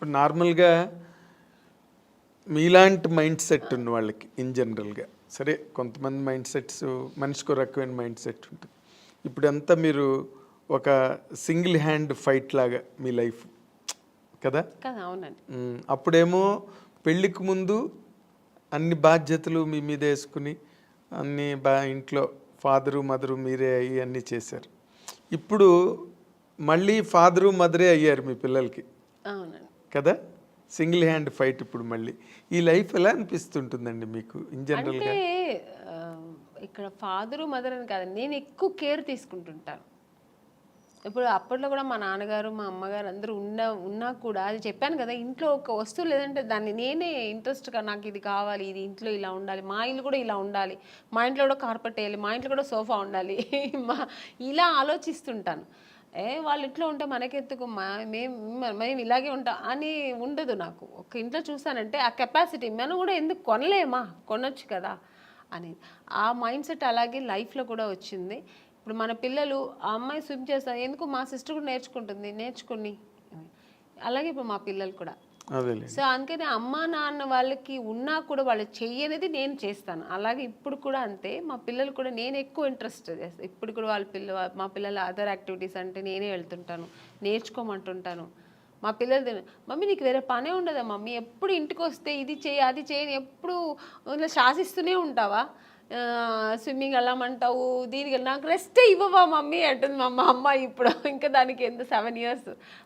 ఇప్పుడు నార్మల్గా మీలాంటి మైండ్ సెట్ ఉన్న వాళ్ళకి ఇన్ జనరల్గా, సరే కొంతమంది మైండ్ సెట్స్ మనిషికి రకమైన మైండ్ సెట్ ఉంటుంది. ఇప్పుడంతా మీరు ఒక సింగిల్ హ్యాండ్ ఫైట్ లాగా మీ లైఫ్ కదా. అవునండి. అప్పుడేమో పెళ్ళికి ముందు అన్ని బాధ్యతలు మీ మీద వేసుకుని అన్ని ఇంట్లో ఫాదరు మదరు మీరే అయ్యి అన్నీ చేశారు. ఇప్పుడు మళ్ళీ ఫాదరు మదరే అయ్యారు మీ పిల్లలకి. అవునండి కదా, సింగిల్ హ్యాండ్ ఫైట్. ఇప్పుడు మళ్ళీ ఈ లైఫ్ ఎలా అనిపిస్తుంటుందండి మీకు ఇన్ జనరల్గా? అంటే ఇక్కడ ఫాదరు మదర్ అని కాదండి, నేను ఎక్కువ కేర్ తీసుకుంటుంటాను. ఇప్పుడు అప్పట్లో కూడా మా నాన్నగారు మా అమ్మగారు అందరూ ఉన్నా కూడా, అది చెప్పాను కదా, ఇంట్లో ఒక వస్తువు లేదంటే దాన్ని నేనే ఇంట్రెస్ట్గా నాకు ఇది కావాలి, ఇది ఇంట్లో ఇలా ఉండాలి, మా ఇల్లు కూడా ఇలా ఉండాలి, మా ఇంట్లో కూడా కార్పెట్ వేయాలి, మా ఇంట్లో కూడా సోఫా ఉండాలి ఇలా ఆలోచిస్తుంటాను. వాళ్ళ ఇంట్లో ఉంటే మనకెందుకు, మేము ఇలాగే ఉంటాం అని ఉండదు నాకు. ఒక ఇంట్లో చూసానంటే ఆ కెపాసిటీ మనం కూడా ఎందుకు కొనలేమా, కొనొచ్చు కదా అని ఆ మైండ్ సెట్ అలాగే లైఫ్లో కూడా వచ్చింది. ఇప్పుడు మన పిల్లలు ఆ అమ్మాయి స్విమ్ చేస్తారు, ఎందుకు మా సిస్టర్ కూడా నేర్చుకుని అలాగే ఇప్పుడు మా పిల్లలు కూడా. సో అందుకని అమ్మా నాన్న వాళ్ళకి ఉన్నా కూడా వాళ్ళు చెయ్యనేది నేను చేస్తాను. అలాగే ఇప్పుడు కూడా అంతే, మా పిల్లలు కూడా నేను ఎక్కువ ఇంట్రెస్ట్ చేస్తాను. ఇప్పుడు కూడా మా పిల్లల అదర్ యాక్టివిటీస్ అంటే నేనే వెళ్తుంటాను, నేర్చుకోమంటుంటాను. మా పిల్లలు, మమ్మీ నీకు వేరే పనే ఉండదా మమ్మీ, ఎప్పుడు ఇంటికి వస్తే ఇది చేయి అది చేయని ఎప్పుడు ఇలా శాసిస్తూనే ఉంటావా, స్విమ్మింగ్ వెళ్ళమంటావు, దీనికి నాకు రెస్టే ఇవ్వవా మమ్మీ అంటుంది మా అమ్మ. ఇప్పుడు ఇంకా దానికి ఎంత 7 years,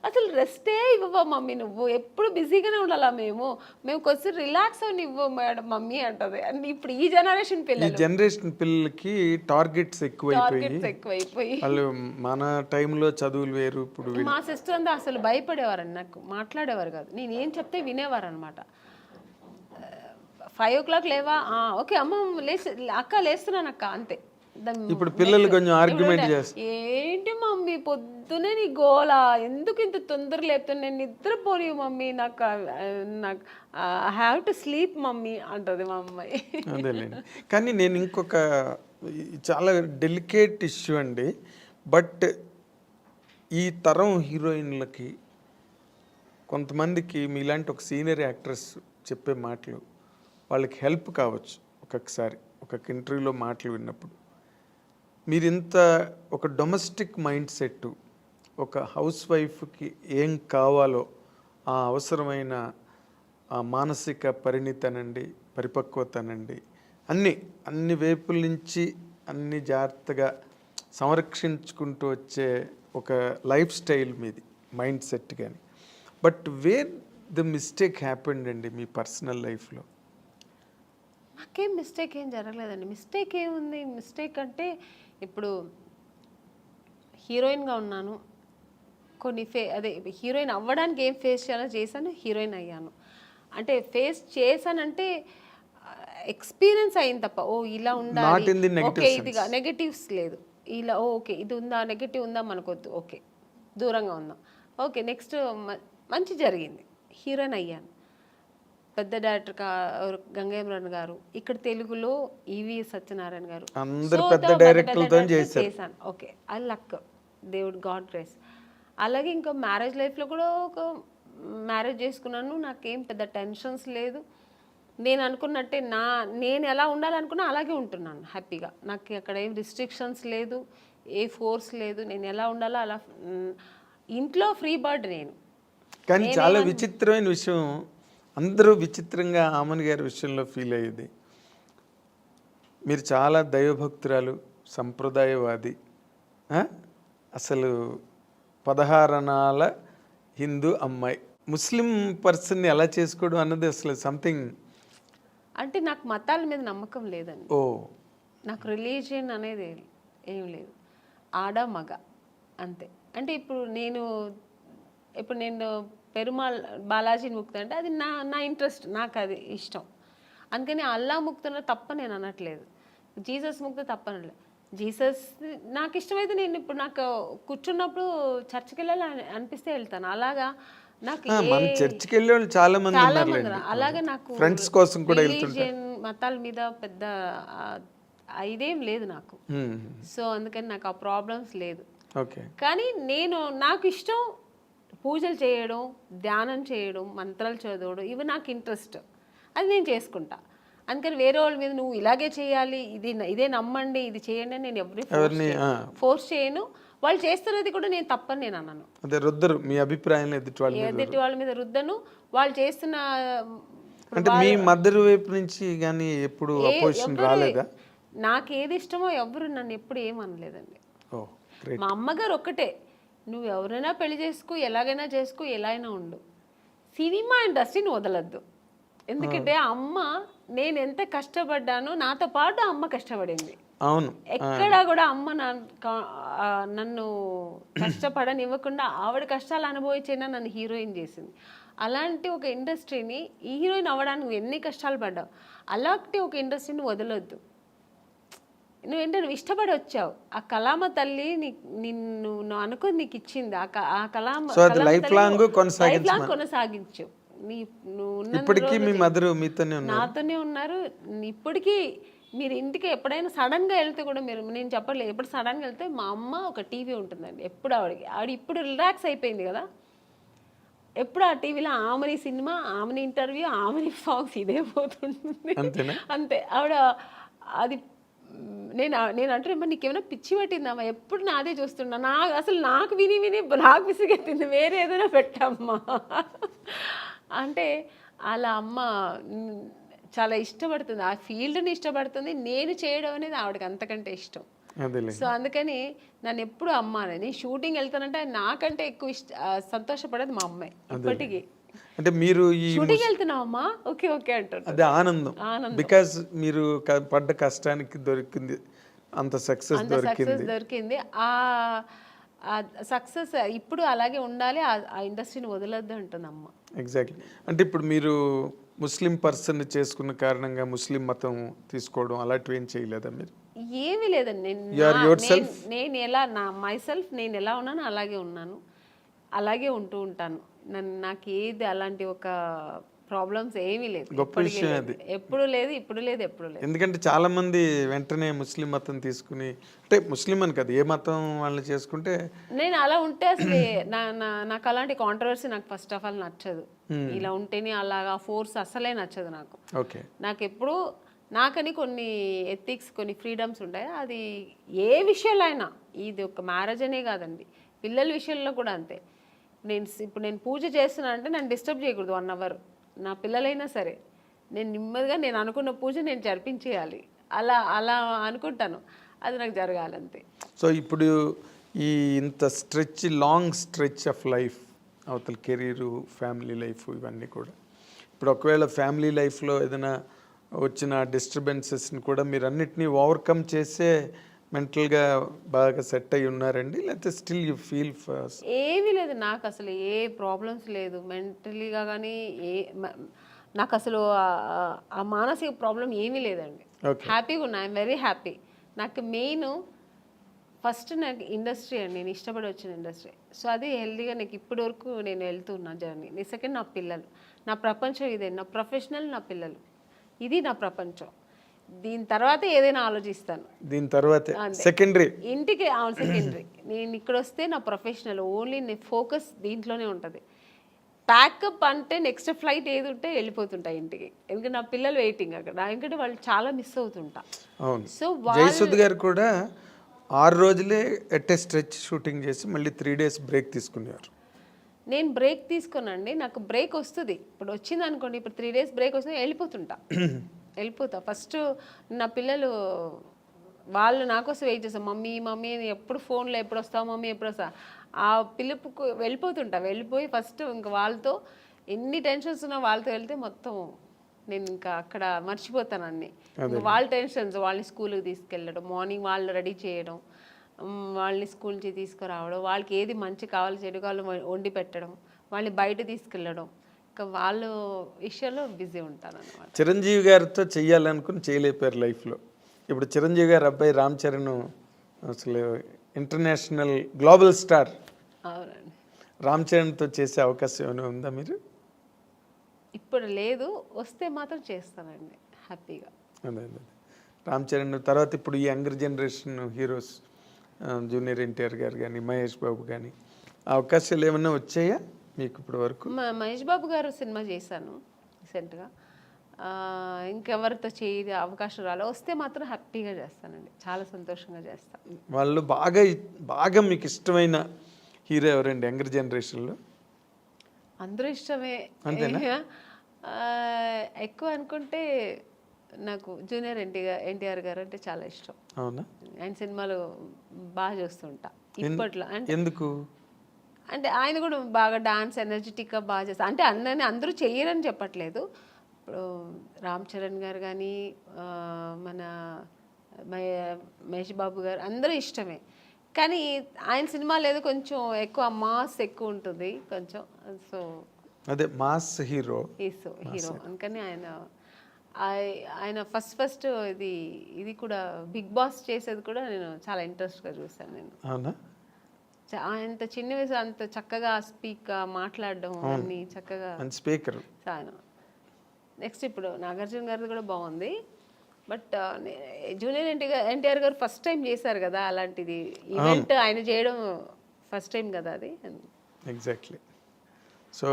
అసలు రెస్టే ఇవ్వవా మమ్మీ, నువ్వు ఎప్పుడు బిజీగానే ఉండాలా, మేము కొంచెం రిలాక్స్ అని ఇవ్వ మేడం మమ్మీ అంటది. అండ్ ఇప్పుడు ఈ జనరేషన్ పిల్లలకి టార్గెట్స్ ఎక్కువైపోయి వాళ్ళు మన టైంలో చదువులు వేరు. ఇప్పుడు మా సిస్టర్ అంతా అసలు భయపడేవారండి, నాకు మాట్లాడేవారు కాదు, నేను ఏం చెప్తే వినేవారు అనమాట. 5 o'clock లేవా, ఓకే అమ్మ అక్క లేస్తున్నాను అక్క అంతే. ఇప్పుడు పిల్లలు కొంచెం ఆర్గ్యుమెంట్ చేస్తారు, ఏంటి మమ్మీ పొద్దునే నీ గోలా, ఎందుకు ఇంత తొందర లేపుతాను, నేను నిద్రపోని మమ్మీ, నాకు I have to sleep mummy అంటది మా అమ్మాయి. అదేలేండి. కానీ నేను ఇంకొక చాలా డెలికేట్ ఇష్యూ అండి, బట్ ఈ తరం హీరోయిన్లకి కొంతమందికి మీలాంటి ఒక సీనియర్ యాక్ట్రెస్ చెప్పే మాటలు వాళ్ళకి హెల్ప్ కావచ్చు. ఒక్కొక్కసారి ఒక ఇంటర్వ్యూలో మాటలు విన్నప్పుడు మీరు ఇంత ఒక డొమెస్టిక్ మైండ్ సెట్, ఒక హౌస్ వైఫ్కి ఏం కావాలో ఆ అవసరమైన ఆ మానసిక పరిణితనండి, పరిపక్వతనండి, అన్ని వైపుల నుంచి అన్ని జాగ్రత్తగా సంరక్షించుకుంటూ వచ్చే ఒక లైఫ్ స్టైల్ మీది, మైండ్ సెట్. కానీ but where the mistake happened అండి మీ పర్సనల్ లైఫ్లో? నాకేం మిస్టేక్ ఏం జరగలేదండి. మిస్టేక్ ఏముంది, మిస్టేక్ అంటే ఇప్పుడు హీరోయిన్గా ఉన్నాను, కొన్ని హీరోయిన్ అవ్వడానికి ఏం ఫేస్ చేయాలో చేశాను, హీరోయిన్ అయ్యాను. అంటే ఫేస్ చేశానంటే ఎక్స్పీరియన్స్ అయింది తప్ప, ఇలా ఉండాలి, ఓకే ఇదిగా నెగటివ్స్ లేదు, ఇలా ఓకే ఇది ఉందా, నెగటివ్ ఉందా మనకొద్దు, ఓకే దూరంగా ఉందాం, ఓకే నెక్స్ట్ మంచి జరిగింది, హీరోయిన్ అయ్యాను. పెద్ద డైరెక్టర్ గంగేమ్రన్ గారు, ఇక్కడ తెలుగులో ఈవి సత్యనారాయణ గారు, చేశాను. ఓకే ఐ లక్, దేవుడు గాడ్ గ్రేస్. అలాగే ఇంకా మ్యారేజ్ లైఫ్లో కూడా ఒక మ్యారేజ్ చేసుకున్నాను, నాకేం పెద్ద టెన్షన్స్ లేదు. నేను అనుకున్నట్టే నేను ఎలా ఉండాలనుకున్నా అలాగే ఉంటున్నాను హ్యాపీగా. నాకు అక్కడ ఏం రిస్ట్రిక్షన్స్ లేదు, ఏ ఫోర్స్ లేదు, నేను ఎలా ఉండాలో అలా. ఇంట్లో ఫ్రీ బర్డ్ నేను. కానీ చాలా విచిత్రమైన విషయం, అందరూ విచిత్రంగా ఆమన్ గారి విషయంలో ఫీల్ అయ్యేది, మీరు చాలా దైవభక్తురాలు, సంప్రదాయవాది, అసలు 16 అణాల హిందూ అమ్మాయి, ముస్లిం పర్సన్ని ఎలా చేసుకోవడం అన్నది అసలు సంథింగ్. అంటే నాకు మతాల మీద నమ్మకం లేదండి. నాకు రిలీజియన్ అనేది ఏం లేదు, ఆడ మగ అంతే. అంటే ఇప్పుడు నేను పెరుమాళ్ బాలాజీని ముక్త అంటే అది నా ఇంట్రెస్ట్, నాకు అది ఇష్టం. అందుకని అల్లా ముక్తున్న తప్ప నేను అనట్లేదు, జీసస్ ముక్త తప్ప అనట్లేదు. జీసస్ నాకు ఇష్టమైతే నేను ఇప్పుడు నాకు కూర్చున్నప్పుడు చర్చికి వెళ్ళాలి అనిపిస్తే వెళ్తాను. అలాగా నాకు చర్చికి వెళ్ళే వాళ్ళు చాలా మంది, అలాగే నాకు ఫ్రెండ్స్ కోసం కూడా రిలీజియన్ మతాల మీద పెద్ద ఇదేం లేదు నాకు. సో అందుకని నాకు ఆ ప్రాబ్లమ్స్ లేదు. కానీ నాకు ఇష్టం పూజలు చేయడం, ధ్యానం చేయడం, మంత్రాలు చదవడం ఇవి నాకు ఇంట్రెస్ట్. అది నేను చేసుకుంటా. అందుకని వేరే వాళ్ళ మీద నువ్వు ఇలాగే చేయాలి, ఇదే నమ్మండి, ఇది చేయండి అని నేను ఎవరిని ఫోర్స్ చేయను. వాళ్ళు చేస్తున్నది కూడా నేను తప్పని నేను అన్నాను. అదే రుద్దరు మీ అభిప్రాయం ఎదుటి వాళ్ళ మీద రుద్దను. వాళ్ళు చేస్తున్న అంటే మీ మదర్ వైపు నుంచి కానీ ఎప్పుడు అపోజిషన్ రాలేదా? నాకు ఏది ఇష్టమో ఎవరు నన్ను ఎప్పుడు ఏమనలేదండి. మా అమ్మగారు ఒక్కటే, నువ్వు ఎవరైనా పెళ్లి చేసుకో, ఎలాగైనా చేసుకో, ఎలా అయినా ఉండు, సినిమా ఇండస్ట్రీని వదలద్దు. ఎందుకంటే అమ్మ నేను ఎంత కష్టపడ్డానో నాతో పాటు అమ్మ కష్టపడింది. అవును, ఎక్కడా కూడా అమ్మ నన్ను కష్టపడనివ్వకుండా ఆవిడ కష్టాలు అనుభవించినా నన్ను హీరోయిన్ చేసింది. అలాంటి ఒక ఇండస్ట్రీని హీరోయిన్ అవ్వడానికి నువ్వు ఎన్ని కష్టాలు పడ్డావు, అలాంటి ఒక ఇండస్ట్రీని వదలొద్దు. నువ్వేంటే నువ్వు ఇష్టపడి వచ్చావు, ఆ కళామ తల్లి నిన్ను అనుకుని నీకు ఇచ్చింది, ఆ కళామ లైఫ్ లాంగ్ కొనసాగించు. ఇప్పటికీ మీ మదర్ మీతోనే ఉన్నారు, నాతోనే ఉన్నారు. ఇప్పటికీ మీరు ఇంటికి ఎప్పుడైనా సడన్గా వెళ్తే కూడా నేను చెప్పలేదు, ఎప్పుడు సడన్గా వెళ్తే మా అమ్మ ఒక టీవీ ఉంటుందండి ఎప్పుడు ఆవిడ ఇప్పుడు రిలాక్స్ అయిపోయింది కదా, ఎప్పుడు ఆ టీవీలో ఆమెని సినిమా, ఆమెని ఇంటర్వ్యూ, ఆమెని సాంగ్స్ ఇదే పోతుంటుంది అంతే. ఆవిడ అది నేను అంటున్నా, నీకేమైనా పిచ్చి పట్టిందమ్మా, ఎప్పుడు నాదే చూస్తున్నా, అసలు నాకు విని నాకు విసిగెత్తింది, వేరే ఏదైనా పెట్టమ్మా అంటే అలా అమ్మ చాలా ఇష్టపడుతుంది, ఆ ఫీల్డ్ని ఇష్టపడుతుంది. నేను చేయడం అనేది ఆవిడకి అంతకంటే ఇష్టం. సో అందుకని నన్ను ఎప్పుడు అమ్మ అనేది, షూటింగ్ వెళ్తానంటే నాకంటే ఎక్కువ సంతోషపడేది మా అమ్మాయి ఇప్పటికీ. అంటే మీరు ఈ షూటింగ్ వెళ్తున్నావమ్మా, ఓకే ఓకే అంటారు. అదే ఆనందం, బికాజ్ మీరు పడ్డ కష్టానికి దొరికింది అంత సక్సెస్ దొరికింది. ఆ సక్సెస్ ఇప్పుడు అలాగే ఉండాలి, ఆ ఇండస్ట్రీని వదలొద్దు అంటుంది అమ్మ. ఎగ్జాక్ట్లీ. అంటే ఇప్పుడు మీరు ముస్లిం పర్సన్ చేసుకున్న కారణంగా ముస్లిం మతం తీసుకోవడం అలాంటివి ఏం చేయలేదా మీరు? ఏమీ లేదండి. నేను ఎలా మైసెల్ఫ్ నేను ఎలా ఉన్నానో అలాగే ఉన్నాను, అలాగే ఉంటూ ఉంటాను. నాకు ఏది అలాంటి ఒక ప్రాబ్లమ్స్ ఏమీ లేదు, ఎప్పుడు లేదు, ఇప్పుడు లేదు, ఎప్పుడు లేదు. ఎందుకంటే చాలా మంది వెంటనే ముస్లిం మతం తీసుకుని, అంటే ముస్లిం అని కదా, ఏ మతం వాళ్ళని చేసుకుంటే, నేను అలా ఉంటే అసలు నాకు అలాంటి కాంట్రవర్సీ నాకు ఫస్ట్ ఆఫ్ ఆల్ నచ్చదు. ఇలా ఉంటేనే అలాగా ఫోర్స్ అసలే నచ్చదు నాకు. ఓకే, నాకు ఎప్పుడు నాకని కొన్ని ఎథిక్స్, కొన్ని ఫ్రీడమ్స్ ఉంటాయి. అది ఏ విషయంలో అయినా, ఇది ఒక మ్యారేజ్ అనే కాదండి, పిల్లల విషయంలో కూడా అంతే. ఇప్పుడు నేను పూజ చేస్తున్నా అంటే నన్ను డిస్టర్బ్ చేయకూడదు 1 hour, నా పిల్లలైనా సరే. నేను నెమ్మదిగా నేను అనుకున్న పూజ నేను జరిపించేయాలి, అలా అలా అనుకుంటాను, అది నాకు జరగాలంతే. సో ఇప్పుడు ఈ ఇంత లాంగ్ స్ట్రెచ్ ఆఫ్ లైఫ్, అవతల కెరీరు, ఫ్యామిలీ లైఫ్, ఇవన్నీ కూడా ఇప్పుడు ఒకవేళ ఫ్యామిలీ లైఫ్లో ఏదైనా వచ్చిన డిస్టర్బెన్సెస్ని కూడా మీరు అన్నిటినీ ఓవర్కమ్ చేసే మెంటల్గా బాగా సెట్ అయి ఉన్నారండి, లేకపోతే స్టిల్ యూ ఫీల్ ఫస్ట్? ఏమీ లేదు, నాకు అసలు ఏ ప్రాబ్లమ్స్ లేదు మెంటలీగా కానీ, నాకు అసలు ఆ మానసిక ప్రాబ్లం ఏమీ లేదండి. హ్యాపీగా ఉన్నా, ఐఎమ్ వెరీ హ్యాపీ. నాకు మెయిన్ ఫస్ట్ నాకు ఇండస్ట్రీ అండి, నేను ఇష్టపడి వచ్చిన ఇండస్ట్రీ. సో అది హెల్దీగా నాకు ఇప్పటి వరకు నేను వెళ్తున్నా జర్నీ. సెకండ్ నా పిల్లలు, నా ప్రపంచం ఇదే, నా ప్రొఫెషనల్, నా పిల్లలు, ఇది నా ప్రపంచం. దీని తర్వాత ఏదైనా ఆలోచిస్తాను, దీని తర్వాత సెకండరీ, ఇంటికి సెకండరీ. నేను ఇక్కడ వస్తే నా ప్రొఫెషనల్ ఓన్లీ, ఫోకస్ దీంట్లోనే ఉంటుంది. ప్యాకప్ అంటే నెక్స్ట్ ఫ్లైట్ ఏది ఉంటే వెళ్ళిపోతుంటా ఇంటికి, ఎందుకంటే నా పిల్లలు వెయిటింగ్ అక్కడ, ఎందుకంటే వాళ్ళు చాలా మిస్ అవుతుంటా. సో జయసుద్ గారు కూడా 6 రోజులే ఎట్ ఏ స్ట్రెచ్ షూటింగ్ చేసి మళ్ళీ 3 days బ్రేక్ తీసుకున్నారు. నేను బ్రేక్ తీసుకోనండి, నాకు బ్రేక్ వస్తుంది. ఇప్పుడు వచ్చింది అనుకోండి, ఇప్పుడు 3 days బ్రేక్ వస్తుంది, వెళ్ళిపోతా. ఫస్ట్ నా పిల్లలు వాళ్ళు నా కోసం వెయిట్ చేస్తాను, మమ్మీ మమ్మీ ఎప్పుడు ఫోన్లో ఎప్పుడు వస్తావు మమ్మీ ఎప్పుడు వస్తా, ఆ పిలుపుకు వెళ్ళిపోయి ఫస్ట్ ఇంకా వాళ్ళతో ఎన్ని టెన్షన్స్ ఉన్నా వాళ్ళతో వెళ్తే మొత్తం నేను ఇంకా అక్కడ మర్చిపోతాను అన్ని. వాళ్ళ టెన్షన్స్, వాళ్ళని స్కూల్కి తీసుకెళ్ళడం, మార్నింగ్ వాళ్ళు రెడీ చేయడం, వాళ్ళని స్కూల్ నుంచి తీసుకురావడం, వాళ్ళకి ఏది మంచి కావాలి చెడు కావాలి వండి పెట్టడం, వాళ్ళని బయట తీసుకెళ్ళడం, ఇంకా వాళ్ళ విషయంలో బిజీ ఉంటాను అన్నమాట. చిరంజీవి గారితో చెయ్యాలనుకుని చేయలేపారు లైఫ్లో. ఇప్పుడు చిరంజీవి గారు అబ్బాయి రామ్ చరణ్ అసలు ఇంటర్నేషనల్ గ్లోబల్ స్టార్. అవునండి. రామ్ చరణ్తో చేసే అవకాశం ఏమైనా ఉందా మీరు? ఇప్పుడు లేదు, వస్తే మాత్రం చేస్తానండి హ్యాపీగా. అదే రామ్ చరణ్ తర్వాత ఇప్పుడు ఈ younger generation heroes junior NTR గారు కానీ, మహేష్ బాబు కానీ, అవకాశాలు ఏమైనా వచ్చాయా మీకు ఇప్పటి వరకు? మహేష్ బాబు గారు సినిమా చేశాను రీసెంట్గా. ఇంకెవరితో అవకాశం రాలే. వస్తే మాత్రం హ్యాపీగా చేస్తానండి, చాలా సంతోషంగా చేస్తాను. వాళ్ళు బాగా మీకు ఇష్టమైన హీరో ఎవరండి యంగర్ జనరేషన్లో? అందరూ ఇష్టమే. అంతేనా? ఎక్కువ అనుకుంటే నాకు జూనియర్ ఎన్టీఆర్ గారు అంటే చాలా ఇష్టం. అవునా? ఆయన సినిమాలు బాగా చూస్తుంటా ఇప్పట్లో. అంటే ఎందుకు? అంటే ఆయన కూడా బాగా డాన్స్ ఎనర్జెటిక్గా బాగా చేస్తారు. అంటే అందరూ చెయ్యరని చెప్పట్లేదు. ఇప్పుడు రామ్ చరణ్ గారు కానీ, మన మహేష్ బాబు గారు అందరూ ఇష్టమే. కానీ ఆయన సినిమాలు ఏదో కొంచెం ఎక్కువ మాస్ ఎక్కువ ఉంటుంది కొంచెం. సో అదే మాస్ హీరో. హీరో అందుకని ఆయన ఫస్ట్ ఇది కూడా బిగ్ బాస్ చేసేది కూడా నేను చాలా ఇంట్రెస్ట్గా చూశాను నేను. అవునా? అంత చిన్న వయసు అంత చక్కగా మాట్లాడడం అన్ని చక్కగా స్పీకర్. నెక్స్ట్ ఇప్పుడు నాగార్జున గారిది కూడా బాగుంది. బట్ జూనియర్ ఎన్టీఆర్ గారు ఫస్ట్ టైం చేశారు కదా అలాంటిది ఈవెంట్, ఆయన చేయడం ఫస్ట్ టైం కదా అది. ఎగ్జాక్ట్లీ. సో